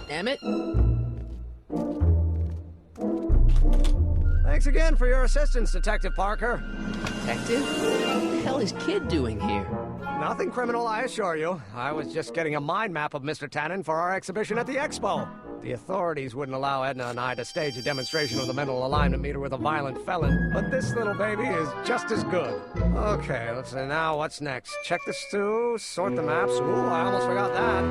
Damn it. Thanks again for your assistance, Detective Parker. Detective? What the hell is Kid doing here? Nothing criminal, I assure you. I was just getting a mind map of Mr. Tannen for our exhibition at the Expo. The authorities wouldn't allow Edna and I to stage a demonstration of the mental alignment meter with a violent felon, but this little baby is just as good. Okay, let's see now, what's next? Check the stew, sort the maps. Ooh, I almost forgot that.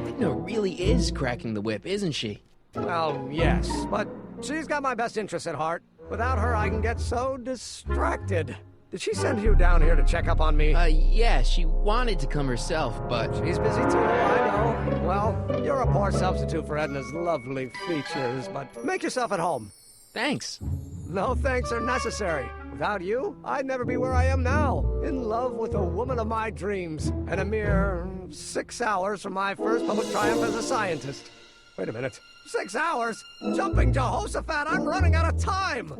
Edna really is cracking the whip, isn't she? Well, yes, but she's got my best interests at heart. Without her, I can get so distracted. Did she send you down here to check up on me? Yeah, she wanted to come herself, but... She's busy too, I know. Well, you're a poor substitute for Edna's lovely features, but make yourself at home. Thanks. No thanks are necessary. Without you, I'd never be where I am now. In love with the woman of my dreams. And a mere 6 hours from my first public triumph as a scientist. Wait a minute. 6 hours? Jumping Jehoshaphat, I'm running out of time!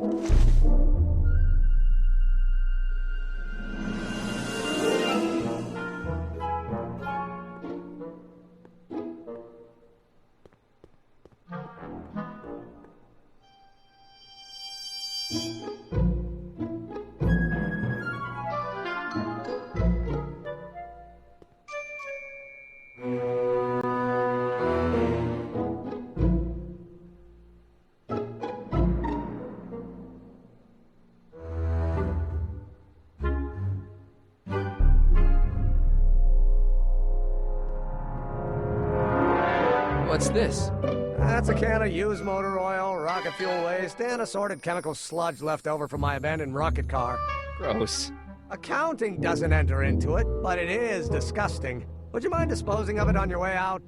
What's this? That's a can of used motor oil, rocket fuel waste, and assorted chemical sludge left over from my abandoned rocket car. Gross. Accounting doesn't enter into it, but it is disgusting. Would you mind disposing of it on your way out?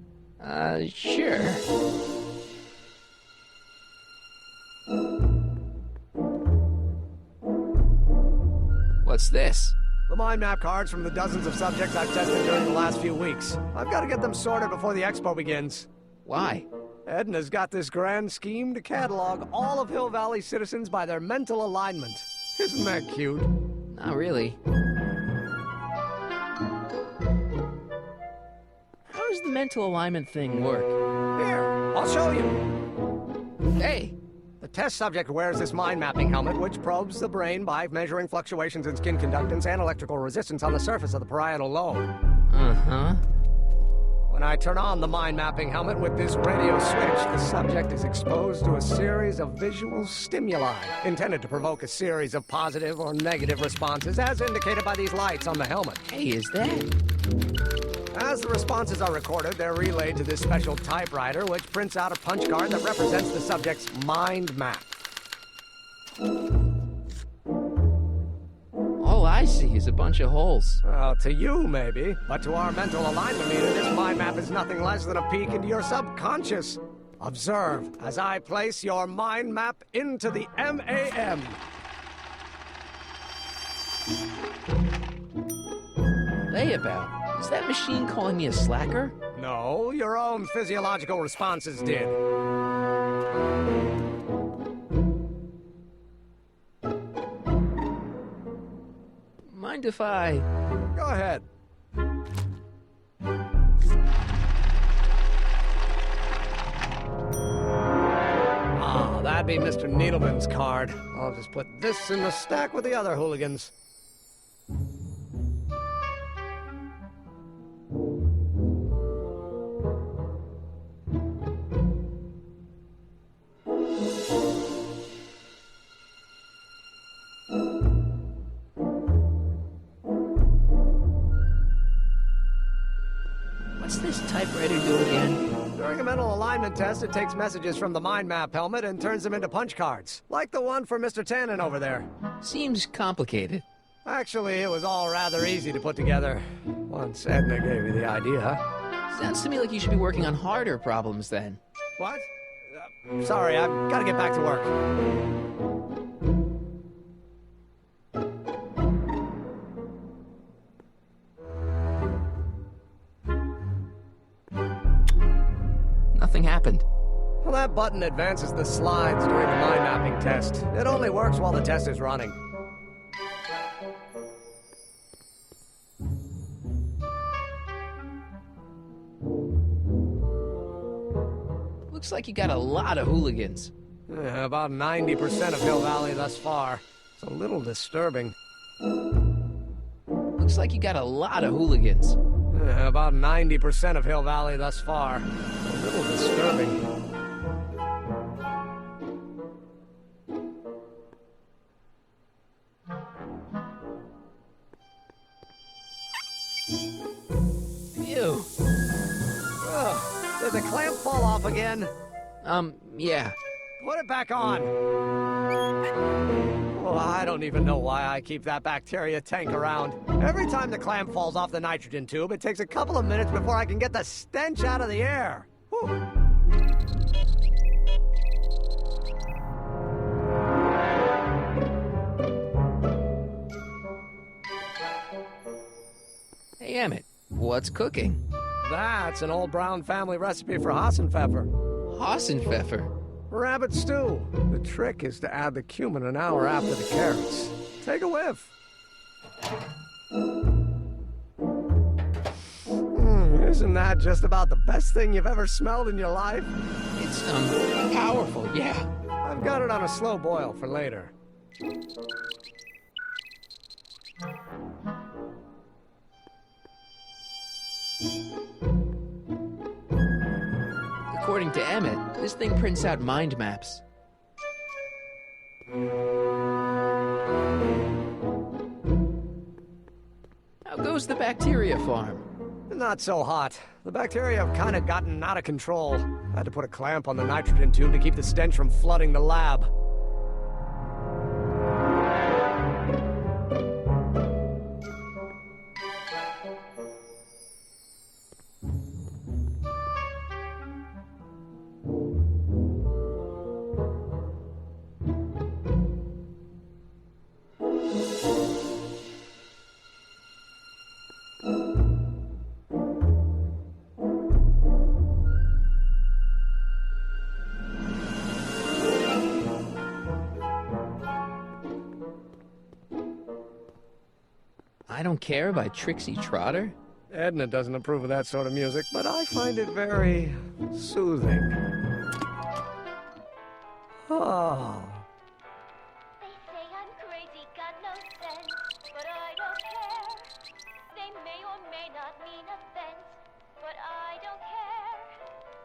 Sure. What's this? The mind map cards from the dozens of subjects I've tested during the last few weeks. I've got to get them sorted before the expo begins. Why? Edna's got this grand scheme to catalog all of Hill Valley citizens by their mental alignment. Isn't that cute? Not really. How does the mental alignment thing work? Here, I'll show you. Hey! The test subject wears this mind mapping helmet, which probes the brain by measuring fluctuations in skin conductance and electrical resistance on the surface of the parietal lobe. Uh-huh. When I turn on the mind mapping helmet with this radio switch, the subject is exposed to a series of visual stimuli intended to provoke a series of positive or negative responses, as indicated by these lights on the helmet. Hey, is that? As the responses are recorded, they're relayed to this special typewriter, which prints out a punch card that represents the subject's mind map. All I see is a bunch of holes. Well, to you, maybe. But to our mental alignment meter, this mind map is nothing less than a peek into your subconscious. Observe as I place your mind map into the MAM. Layabout. Is that machine calling me a slacker? No, your own physiological responses did. Mind if I... Go ahead. Ah, that'd be Mr. Needleman's card. I'll just put this in the stack with the other hooligans. What's this typewriter do again? During a mental alignment test, it takes messages from the mind map helmet and turns them into punch cards. Like the one for Mr. Tannen over there. Seems complicated. Actually, it was all rather easy to put together. Once Edna gave me the idea. Sounds to me like you should be working on harder problems then. What? Sorry, I've got to get back to work. Nothing happened. Well, that button advances the slides during the mind mapping test. It only works while the test is running. Looks like you got a lot of hooligans. About 90% of Hill Valley thus far. It's a little disturbing. Looks like you got a lot of hooligans. About 90% of Hill Valley thus far. A little disturbing. Ew. Ugh, did the clamp fall off again? Yeah. Put it back on. Oh, I don't even know why I keep that bacteria tank around. Every time the clamp falls off the nitrogen tube, it takes a couple of minutes before I can get the stench out of the air. Whew. Hey, Emmett, what's cooking? That's an old Brown family recipe for Hassenpfeffer. Hassenpfeffer. Rabbit stew. The trick is to add the cumin an hour after the carrots. Take a whiff. Isn't that just about the best thing you've ever smelled in your life? It's, powerful, yeah. I've got it on a slow boil for later. According to Emmett, this thing prints out mind maps. How goes the bacteria farm? Not so hot. The bacteria have kind of gotten out of control. I had to put a clamp on the nitrogen tube to keep the stench from flooding the lab. I Don't Care by Trixie Trotter? Edna doesn't approve of that sort of music, but I find it very soothing. Oh. They say I'm crazy, got no sense, but I don't care. They may or may not mean offense, but I don't care.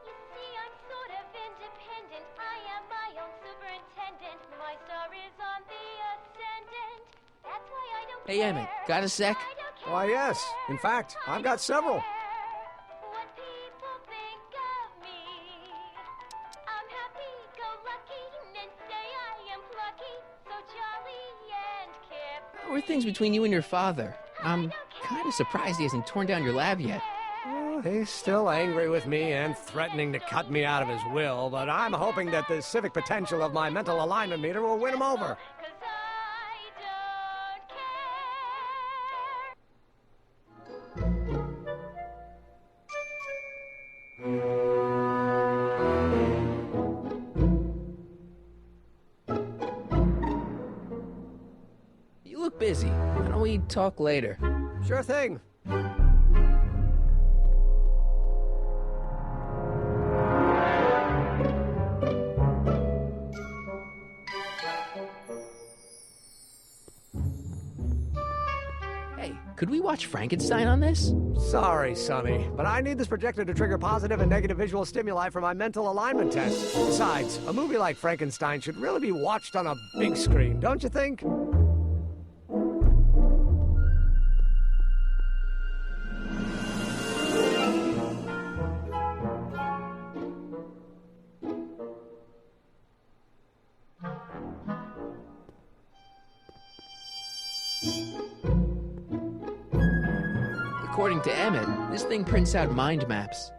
You see, I'm sort of independent. I am my own superintendent. My star is on the ascendant. That's why I don't Hey, care. Emmett, got a sec? I don't care. Why, yes. In fact, I've got several. What people think of me. I'm happy-go-lucky and say I am plucky, so jolly and carefree. How are things between you and your father? I'm kind of surprised he hasn't torn down your lab yet. Well, he's still angry with me and threatening to cut me out of his will, but I'm hoping that the civic potential of my mental alignment meter will win him over. 'Cause I don't care. You look busy. Why don't we talk later? Sure thing. Hey, could we watch Frankenstein on this? Sorry, Sonny, but I need this projector to trigger positive and negative visual stimuli for my mental alignment test. Besides, a movie like Frankenstein should really be watched on a big screen, don't you think? According to Emmett, this thing prints out mind maps.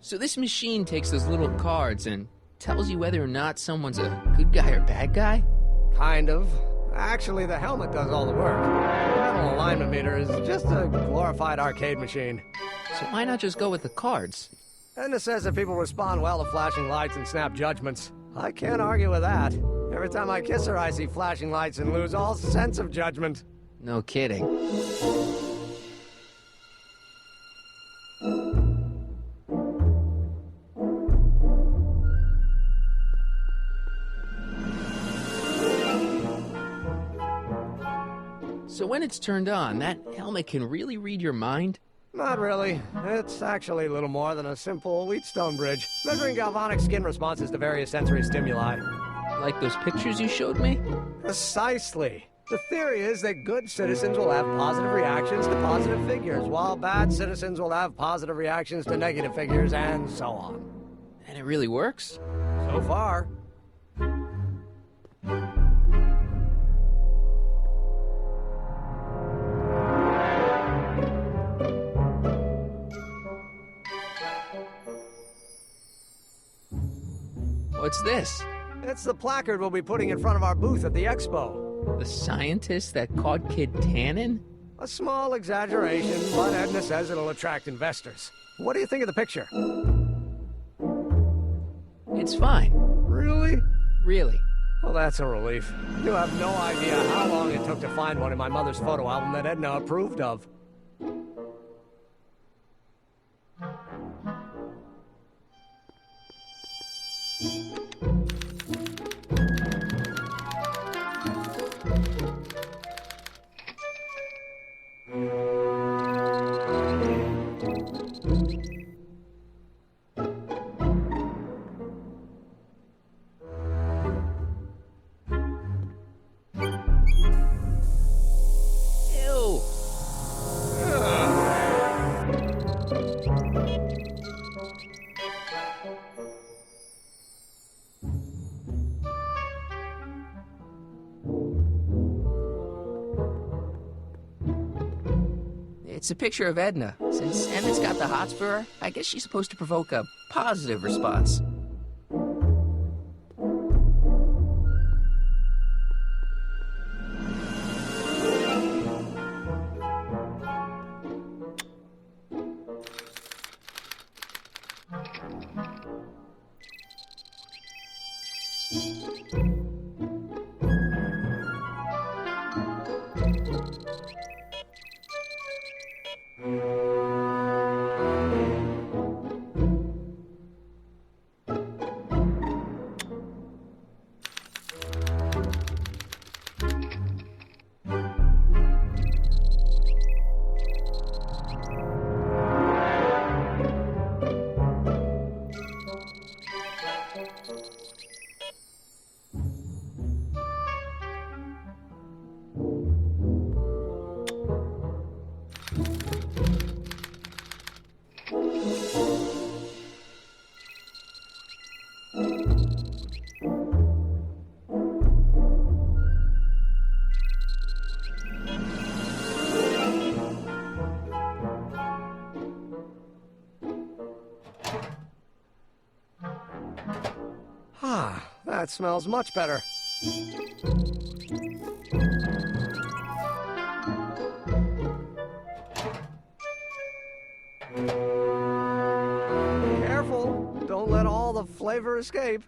So this machine takes those little cards and tells you whether or not someone's a good guy or bad guy? Kind of. Actually, the helmet does all the work. The mental alignment meter is just a glorified arcade machine. So why not just go with the cards? Edna says that people respond well to flashing lights and snap judgments. I can't argue with that. There Every time I kiss her, I see flashing lights and lose all sense of judgment. No kidding. So when it's turned on, that helmet can really read your mind? Not really. It's actually a little more than a simple Wheatstone bridge, measuring galvanic skin responses to various sensory stimuli. Like those pictures you showed me? Precisely. The theory is that good citizens will have positive reactions to positive figures, while bad citizens will have positive reactions to negative figures, and so on. And it really works? So far. What's this? It's the placard we'll be putting in front of our booth at the expo. The scientist that caught Kid Tannen? A small exaggeration, but Edna says it'll attract investors. What do you think of the picture? It's fine. Really? Really. Well, that's a relief. You have no idea how long it took to find one in my mother's photo album that Edna approved of. Ew. It's a picture of Edna. Since Emmett's got the hots for her, I guess she's supposed to provoke a positive response. Ah, that smells much better. Careful, don't let all the flavor escape.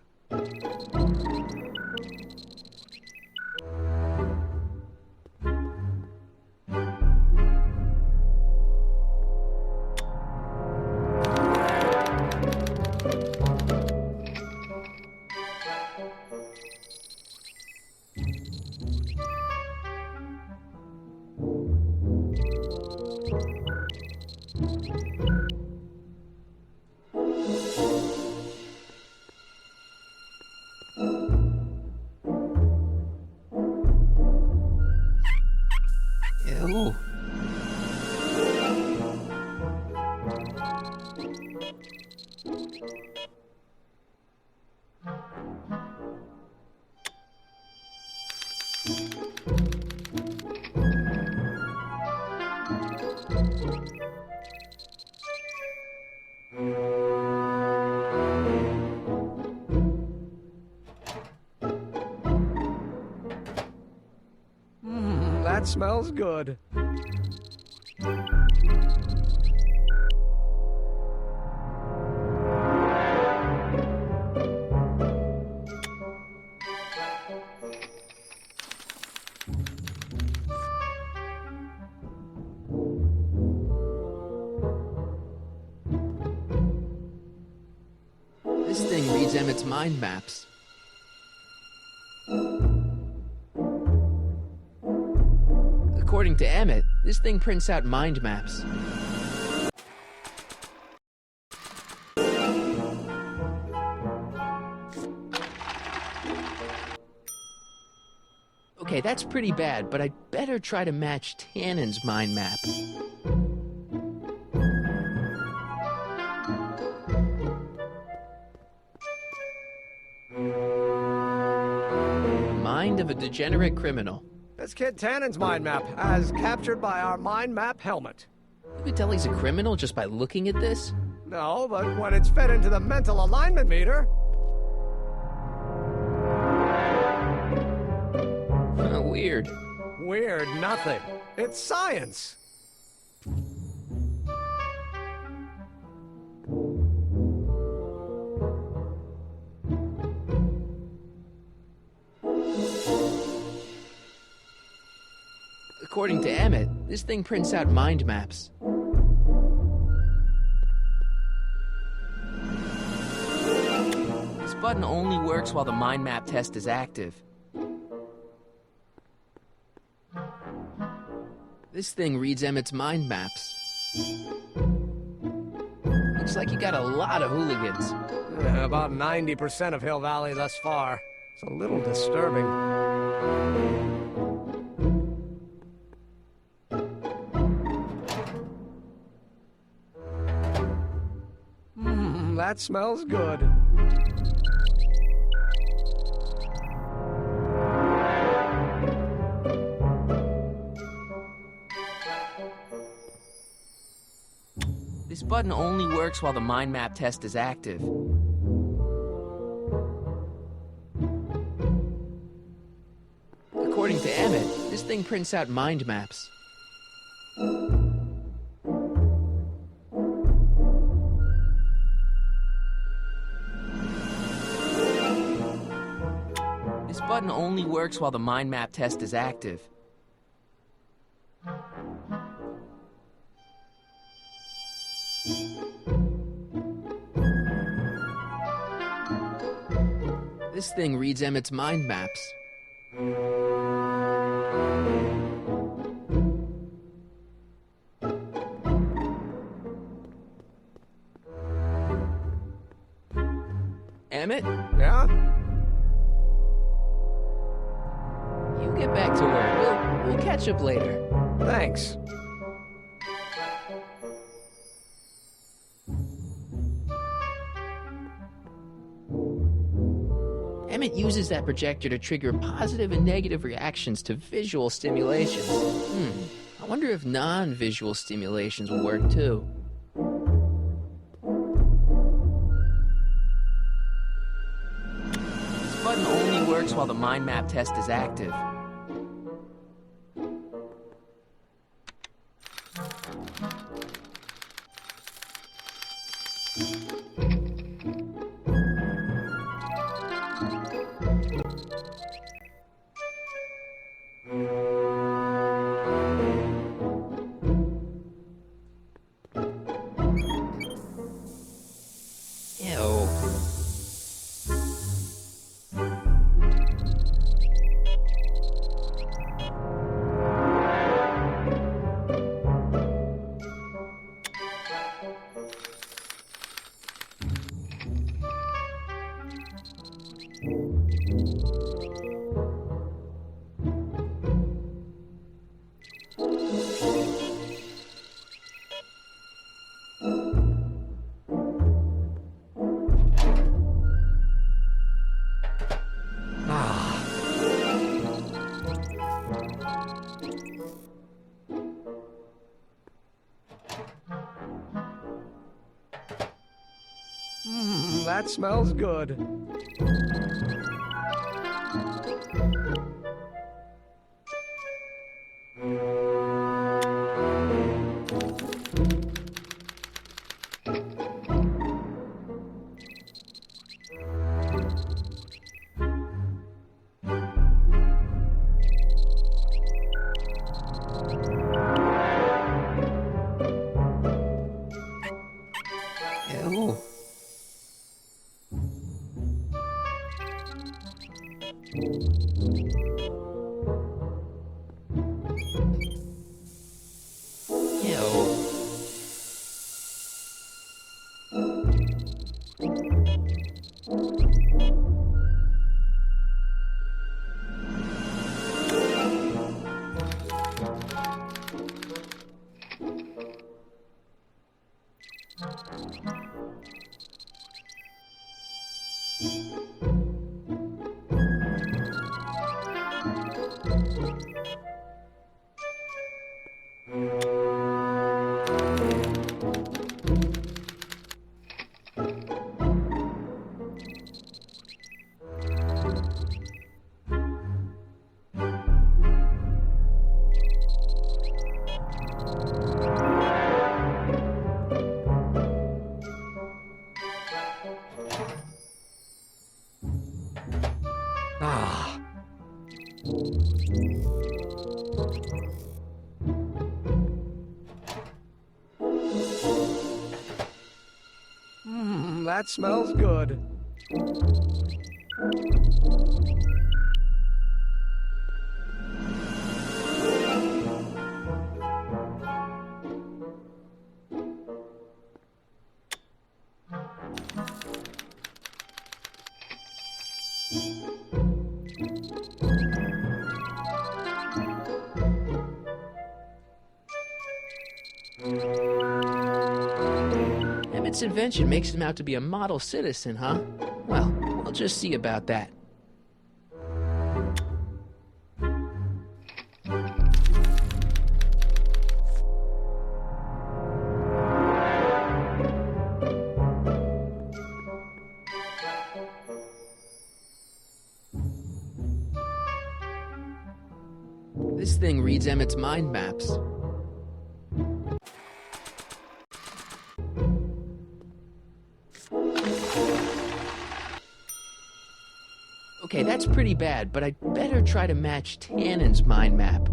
Ew. That smells good. reads Emmett's mind maps. According to Emmett, this thing prints out mind maps. Okay, that's pretty bad, but I'd better try to match Tannen's mind map. Mind of a degenerate criminal. That's Kid Tannen's mind map, as captured by our mind map helmet. You could tell he's a criminal just by looking at this? No, but when it's fed into the mental alignment meter... Weird. Weird nothing. It's science. According to Emmett, this thing prints out mind maps. This button only works while the mind map test is active. This thing reads Emmett's mind maps. Looks like you got a lot of hooligans. About 90% of Hill Valley thus far. It's a little disturbing. That smells good. This button only works while the mind map test is active. According to Emmett, this thing prints out mind maps. This button only works while the mind map test is active. This thing reads Emmett's mind maps. Emmett? Yeah? You get back to work. We'll catch up later. Thanks. Emmett uses that projector to trigger positive and negative reactions to visual stimulations. I wonder if non-visual stimulations will work too. This button only works while the mind map test is active. Ew. That smells good. Ew. Ew. Ah. That smells good. Emmett's invention makes him out to be a model citizen, huh? Well, we'll just see about that. This thing reads Emmett's mind maps. Okay, that's pretty bad, but I'd better try to match Tannen's mind map.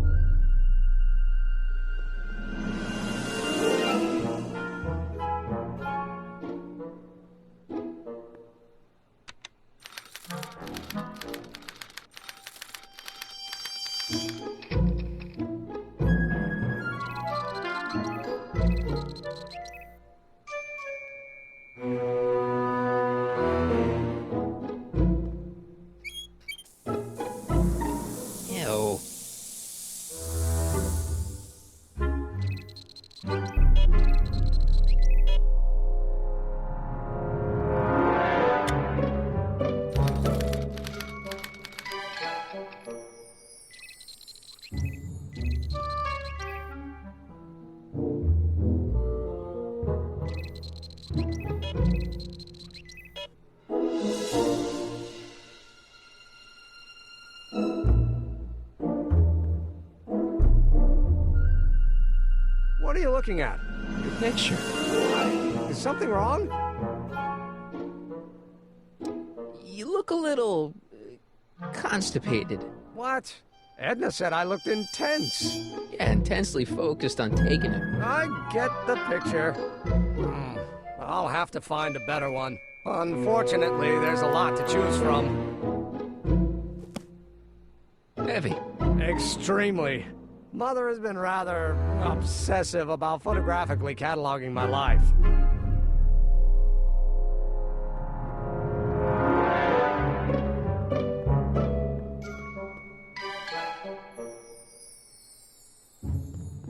Ew. What are you looking at? Your picture. Is something wrong? You look a little constipated. What? Edna said I looked intense. Yeah, intensely focused on taking it. I get the picture. I'll have to find a better one. Unfortunately, there's a lot to choose from. Heavy. Extremely. Mother has been rather obsessive about photographically cataloging my life.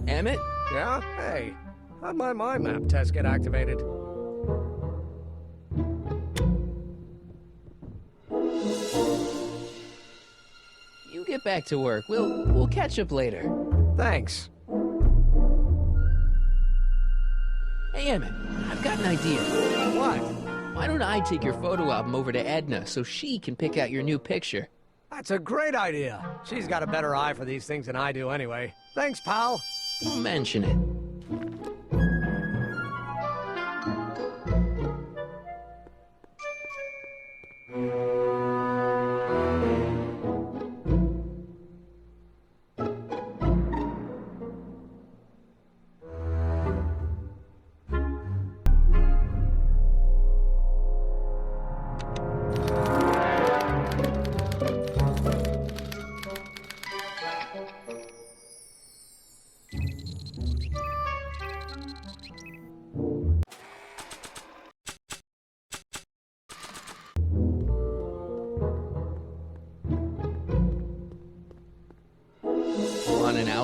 Emmett? Yeah? Hey, how'd my mind map test get activated? You get back to work. We'll catch up later. Thanks. Hey, Emmett, I've got an idea. What? Why don't I take your photo album over to Edna so she can pick out your new picture? That's a great idea. She's got a better eye for these things than I do anyway. Thanks, pal. Don't mention it.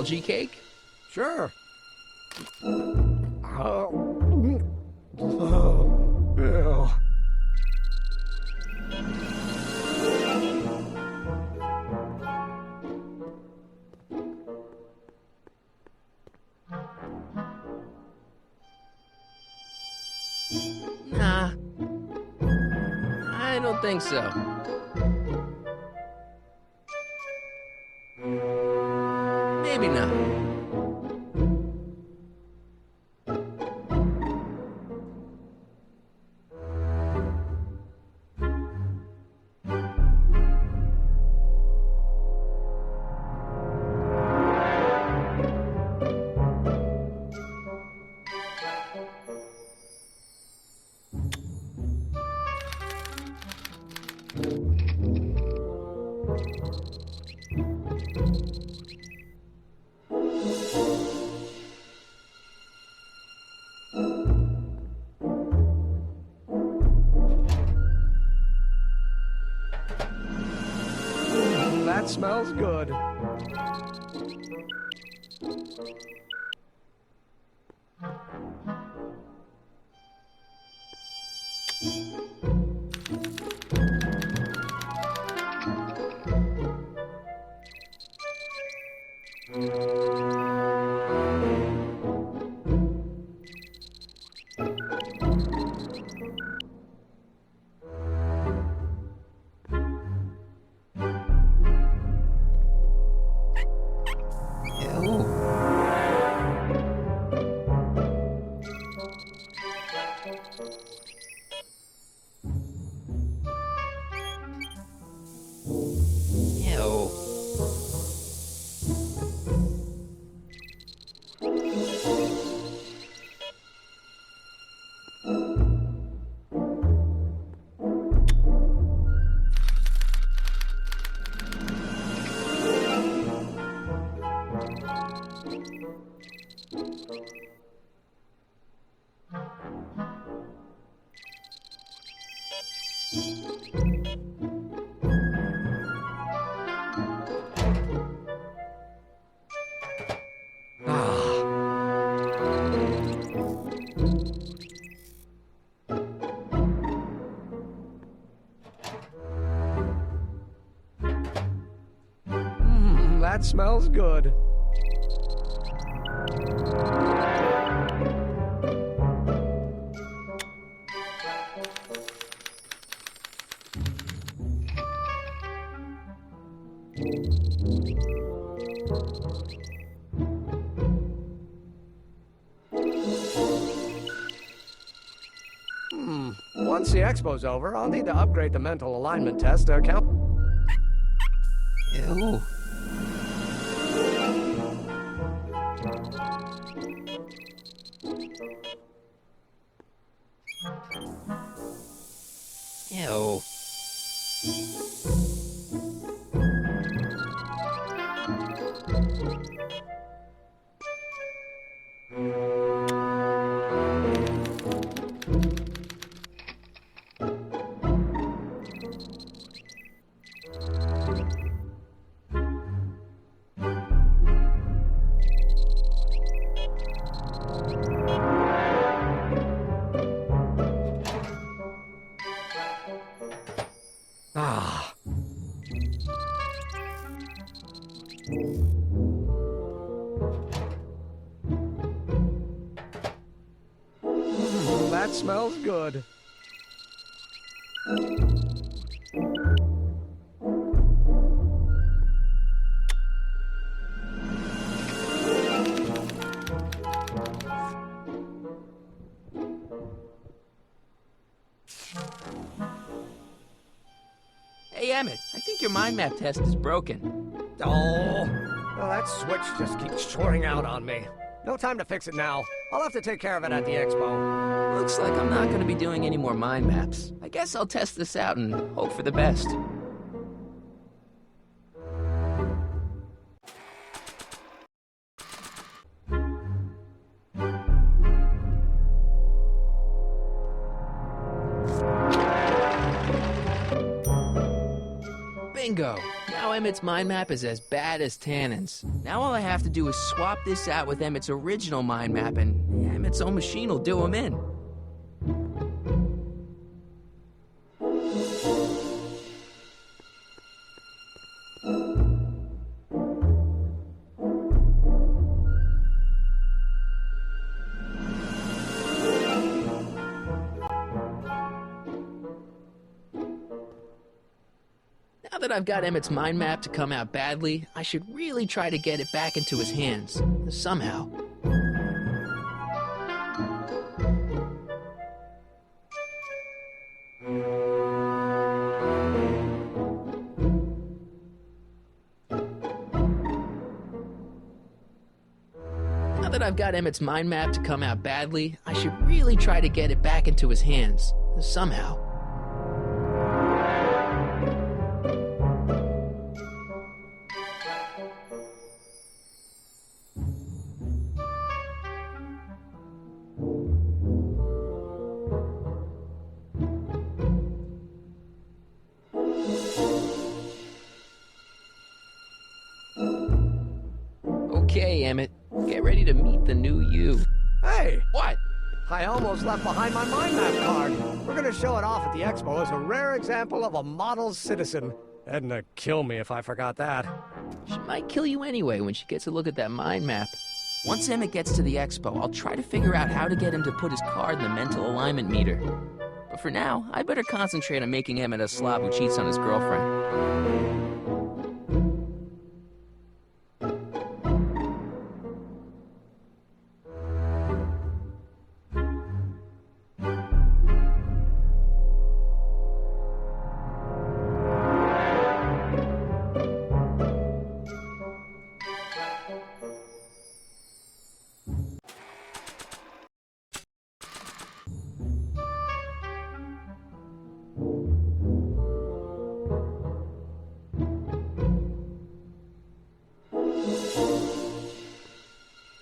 algae cake? Sure. Ew. Nah. I don't think so. Maybe not. That smells good. Ew. That smells good. Once the expo's over, I'll need to upgrade the mental alignment test to account. Ew. Ew. Ah. That smells good. Hey, Emmett, I think your mind map test is broken. Oh, well, that switch just keeps shorting out on me. No time to fix it now. I'll have to take care of it at the expo. Looks like I'm not going to be doing any more mind maps. I guess I'll test this out and hope for the best. Bingo! Now Emmett's mind map is as bad as Tannen's. Now all I have to do is swap this out with Emmett's original mind map, and Emmett's own machine will do him in. Now that I've got Emmett's mind map to come out badly, I should really try to get it back into his hands. Somehow. Now that I've got Emmett's mind map to come out badly, I should really try to get it back into his hands. Somehow. Okay, Emmett. Get ready to meet the new you. Hey! What? I almost left behind my mind map card. We're gonna show it off at the expo as a rare example of a model citizen. Edna kill me if I forgot that. She might kill you anyway when she gets a look at that mind map. Once Emmett gets to the expo, I'll try to figure out how to get him to put his card in the mental alignment meter. But for now, I better concentrate on making Emmett a slob who cheats on his girlfriend.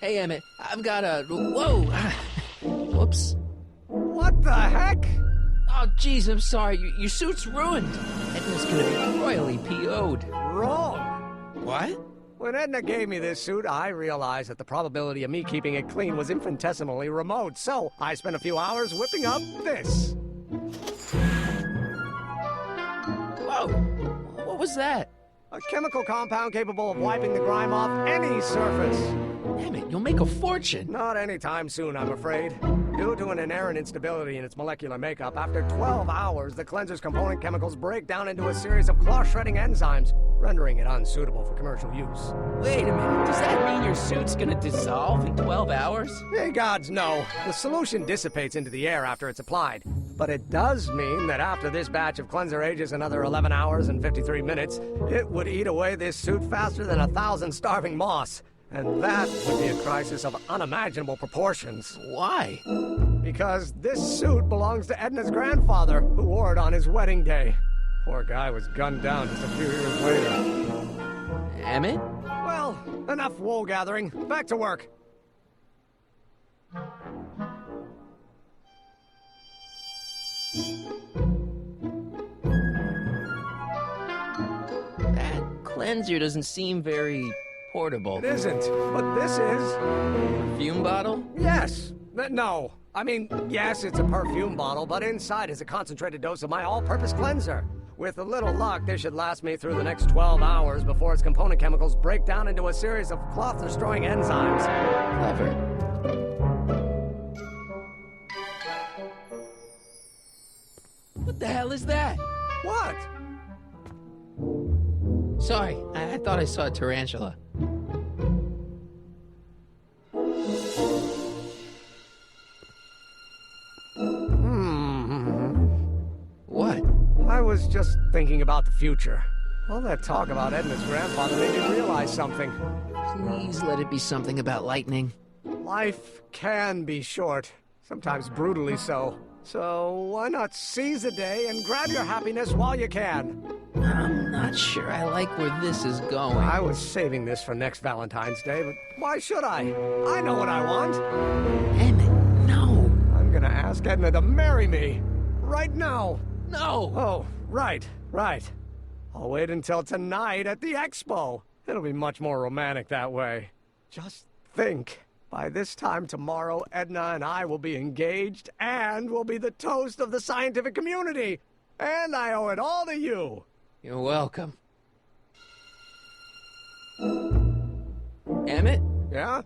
Hey, Emmett, I've got a... Whoa! Whoops. What the heck? Oh, jeez, I'm sorry. Your suit's ruined. Edna's gonna be royally PO'd. Wrong. What? When Edna gave me this suit, I realized that the probability of me keeping it clean was infinitesimally remote, so I spent a few hours whipping up this. Whoa! What was that? A chemical compound capable of wiping the grime off any surface. Emmett, you'll make a fortune. Not anytime soon, I'm afraid. Due to an inherent instability in its molecular makeup, after 12 hours, the cleanser's component chemicals break down into a series of cloth-shredding enzymes, rendering it unsuitable for commercial use. Wait a minute, does that mean your suit's gonna dissolve in 12 hours? Hey, gods, no. The solution dissipates into the air after it's applied. But it does mean that after this batch of cleanser ages another 11 hours and 53 minutes, it would eat away this suit faster than 1,000 starving moths. And that would be a crisis of unimaginable proportions. Why? Because this suit belongs to Edna's grandfather, who wore it on his wedding day. Poor guy was gunned down just a few years later. Emmett? Well, enough wool gathering. Back to work. That cleanser doesn't seem very portable. It isn't, but this is. Perfume bottle? Yes. No. I mean, yes, it's a perfume bottle, but inside is a concentrated dose of my all-purpose cleanser. With a little luck, this should last me through the next 12 hours before its component chemicals break down into a series of cloth-destroying enzymes. Clever. What the hell is that? What? Sorry, I thought I saw a tarantula. What? I was just thinking about the future. All that talk about Edna's grandfather made me realize something. Please let it be something about lightning. Life can be short, sometimes brutally so. So why not seize the day and grab your happiness while you can? I'm not sure I like where this is going. I was saving this for next Valentine's Day, but why should I? I know what I want. Emmett, no. I'm gonna ask Edna to marry me. Right now. No. Oh, right. I'll wait until tonight at the expo. It'll be much more romantic that way. Just think. By this time tomorrow, Edna and I will be engaged and will be the toast of the scientific community. And I owe it all to you. You're welcome. Emmett? Yeah?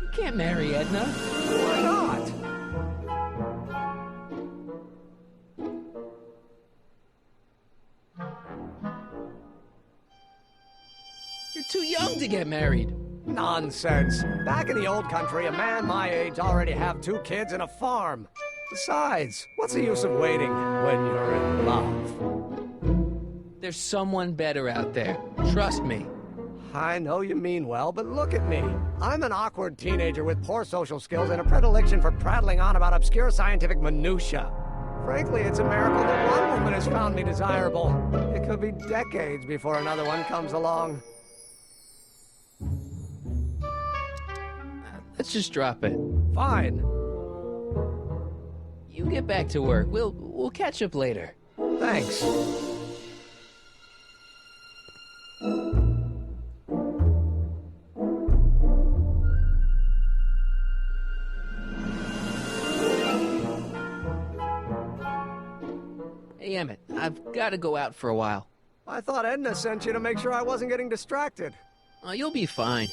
You can't marry Edna. Why not? You're too young to get married. Nonsense. Back in the old country, a man my age already have 2 kids and a farm. Besides, what's the use of waiting when you're in love? There's someone better out there. Trust me. I know you mean well, but look at me. I'm an awkward teenager with poor social skills and a predilection for prattling on about obscure scientific minutiae. Frankly, it's a miracle that one woman has found me desirable. It could be decades before another one comes along. Let's just drop it. Fine. You get back to work. We'll catch up later. Thanks. Hey, Emmett, I've got to go out for a while. I thought Edna sent you to make sure I wasn't getting distracted. Oh, you'll be fine.